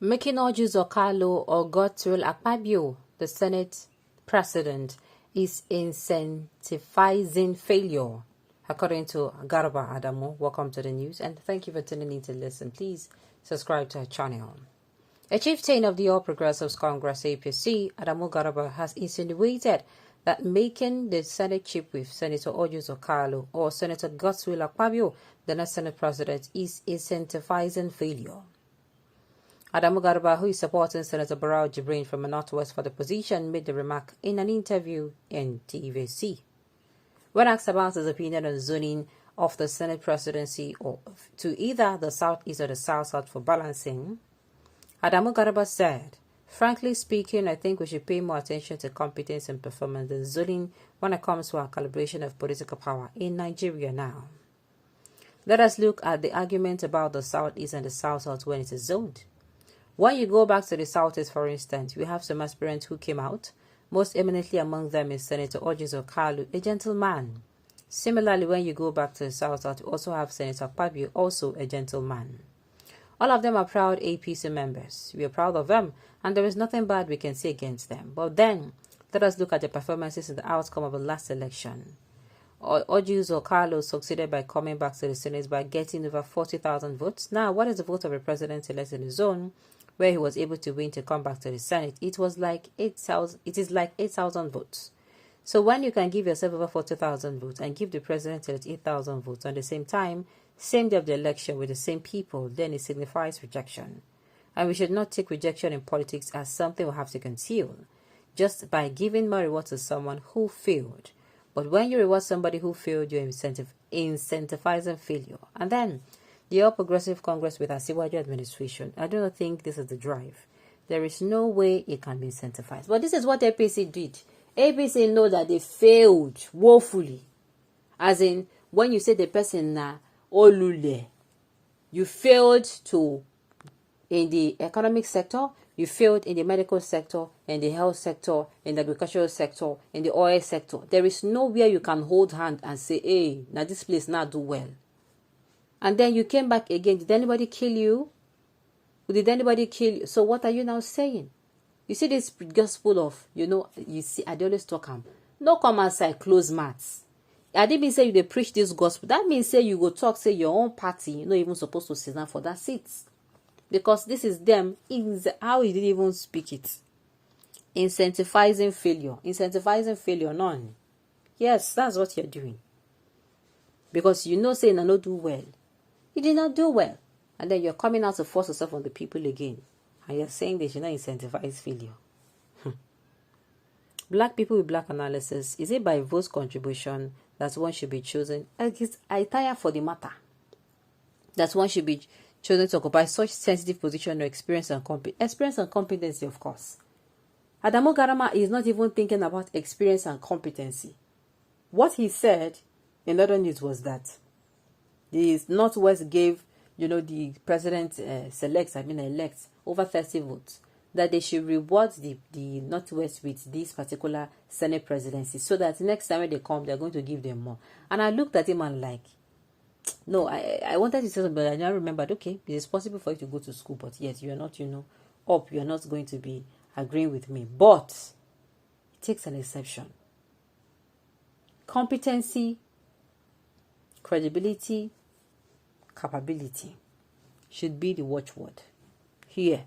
Making Orji Kalu or Godswill Akpabio, the Senate president, is incentivizing failure, according to Garba Adamu. Welcome to the news, and thank you for tuning in to listen. Please subscribe to our channel. A chieftain of the All Progressives Congress APC, Adamu Garba, has insinuated that making the Senate chief with Senator Orji Kalu or Senator Godswill Akpabio, the next Senate president, is incentivizing failure. Adamu Garba, who is supporting Senator Barrow Jibrin from the Northwest for the position, made the remark in an interview in TVC. When asked about his opinion on zoning of the Senate presidency or to either the Southeast or the South-South for balancing, Adamu Garba said, "Frankly speaking, I think we should pay more attention to competence and performance than zoning when it comes to our calibration of political power in Nigeria now. Let us look at the argument about the Southeast and the South-South when it is zoned. When you go back to the Southeast, for instance, we have some aspirants who came out. Most eminently among them is Senator Orji Kalu, a gentleman. Similarly, when you go back to the South-South, we also have Senator Akpabio, also a gentleman. All of them are proud APC members. We are proud of them, and there is nothing bad we can say against them. But then, let us look at the performances and the outcome of the last election. Orji Kalu succeeded by coming back to the Senate by getting over 40,000 votes. Now, what is the vote of a president elected in the zone where he was able to win to come back to the Senate? It is like 8,000 votes. So when you can give yourself over 40,000 votes and give the president 8,000 votes on the same time, same day of the election with the same people, then it signifies rejection. And we should not take rejection in politics as something we have to conceal, just by giving more reward to someone who failed. But when you reward somebody who failed, you're incentivizing failure. And then, the All Progressive Congress with Asiwaju administration, I do not think this is the drive. There is no way it can be incentivized. But this is what APC did. APC know that they failed woefully. As in, when you say the person na olule, you failed in the economic sector, you failed in the medical sector, in the health sector, in the agricultural sector, in the oil sector. There is nowhere you can hold hand and say, hey, now this place now do well. And then you came back again. Did anybody kill you? Did anybody kill you? So what are you now saying? You see this gospel of, you see, I always talk, no come outside, close mouths. I didn't mean say you preach this gospel. That means say you go talk, say your own party, you're not even supposed to sit down for that seat. Because this is them, is how he didn't even speak it. Incentivizing failure. Incentivizing failure, none. Yes, that's what you're doing. Because saying I don't do well. You did not do well. And then you're coming out to force yourself on the people again. And you're saying they should not incentivize failure. Black people with black analysis, is it by vote contribution that one should be chosen? I tire for the matter. That one should be chosen to occupy such sensitive position or experience and competency, of course. Adamu Garba is not even thinking about experience and competency. What he said in other news was that the Northwest gave, the president elect over 30 votes, that they should reward the Northwest with this particular Senate presidency so that next time when they come, they're going to give them more. And I looked at him and no, I wanted to say something, but I now remembered, okay, it is possible for you to go to school, but yet you're not, you're not going to be agreeing with me. But it takes an exception. Competency, credibility, capability should be the watchword here.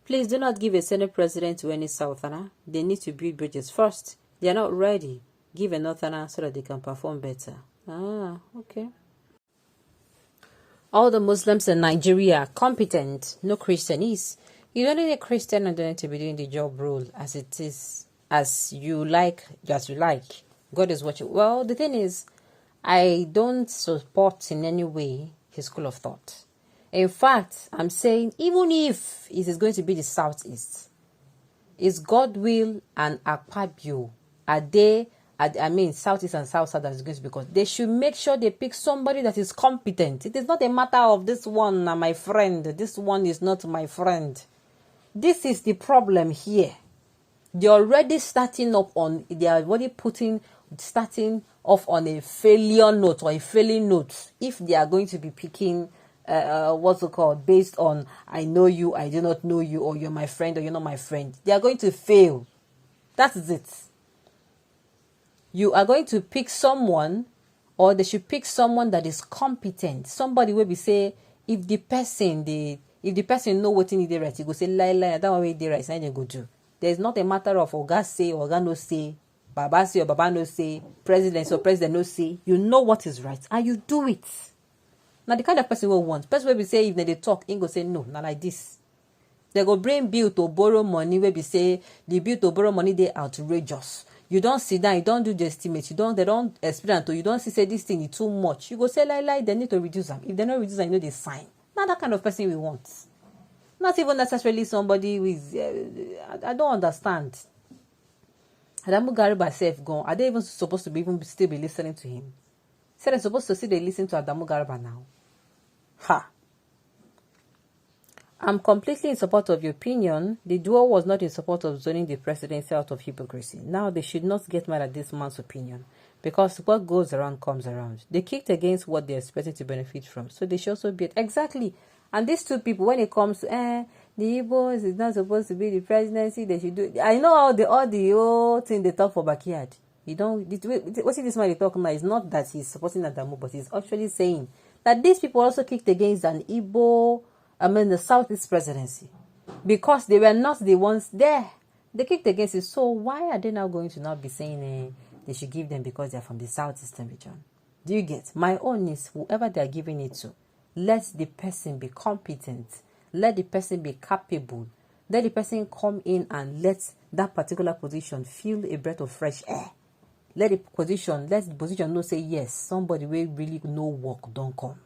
Please do not give a Senate president to any Southerner. They need to build bridges first. They are not ready. Give a Northerner so that they can perform better. Okay. All the Muslims in Nigeria are competent. No Christian is. You don't need a Christian and don't need to be doing the job role as it is, as you like. God is watching. Well, the thing is, I don't support in any way his school of thought. In fact, I'm saying even if it is going to be the Southeast, is Godswill and Akpabio, Southeast and South-South that is going to be, because they should make sure they pick somebody that is competent. It is not a matter of this one, my friend. This one is not my friend. This is the problem here. They're already starting off on a failure note or a failing note if they are going to be picking what's it called, based on I know you, I do not know you, or you're my friend or you're not my friend. They are going to fail. That is it. You are going to pick someone, or they should pick someone that is competent. Somebody will be say, if the person know what he dey right, he go say lie, that one way they right, and they go do. There's not a matter of Oga say, Oga no say, Baba say or Baba no say, President or President no say. You know what is right and you do it. Now the kind of person we want. Person will be say if they talk, he go say no, not like this. They go bring bill to borrow money where be say the bill to borrow money they outrageous. You don't sit down, you don't do the estimate, they don't explain to you, don't say this thing is too much. You go say lie, they need to reduce them. If they don't reduce them, you know they sign. Not that kind of person we want. Not even necessarily somebody with I don't understand. Adamu Garba self gone. Are they even supposed to be still be listening to him? Said they're supposed to see they listen to Adamu Garba now. Ha! I'm completely in support of your opinion. The duo was not in support of zoning the presidency out of hypocrisy. Now they should not get mad at this man's opinion, because what goes around comes around. They kicked against what they're expecting to benefit from, so they should also be exactly. And these two people, when it comes to the Igbos is not supposed to be the presidency, they should do it. I know all the whole thing they talk for backyard. You don't what this man is talking about is not that he's supporting Adamu, but he's actually saying that these people also kicked against an Igbo, the Southeast presidency, because they were not the ones there. They kicked against it. So why are they now going to not be saying they should give them because they're from the Southeastern region? Do you get? My own is whoever they're giving it to, let the person be competent. Let the person be capable. Let the person come in and let that particular position feel a breath of fresh air. Let the position know say yes, somebody will really know work don't come.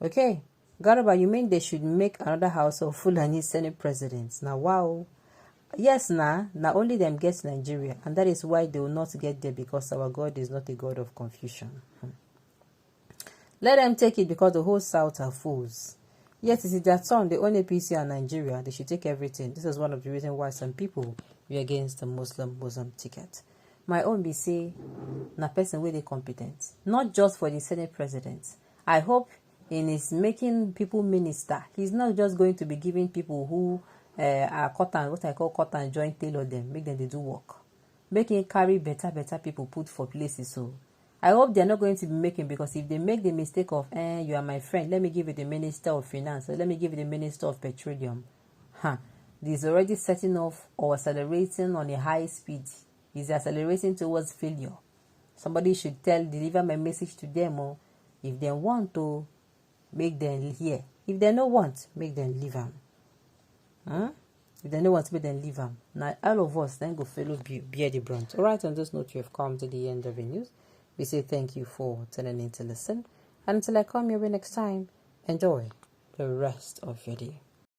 Okay. Garba, you mean they should make another house of Fulani Senate presidents? Now, wow. Yes, not only them get Nigeria, and that is why they will not get there, because our God is not a God of confusion. Let them take it, because the whole South are fools. Yes, it is their turn. They own APC and Nigeria. They should take everything. This is one of the reasons why some people be against the Muslim ticket. My own be say, na person where they competent. Not just for the Senate president. I hope in his making people minister, he's not just going to be giving people who are what I call cut and joint tailor them, make them they do work. Make him carry better people put for places. So I hope they're not going to be making, because if they make the mistake of you are my friend, let me give you the Minister of Finance, or let me give you the Minister of Petroleum. This is already setting off or accelerating on a high speed. He's accelerating towards failure. Somebody should deliver my message to them, or if they want to, make them hear. If they don't want, make them leave them. If they don't want to, make them leave them. Now, all of us then go follow bear the brunt. Alright, on this note, you have come to the end of the news. We say thank you for tuning in to listen. And until I come your way next time, enjoy the rest of your day.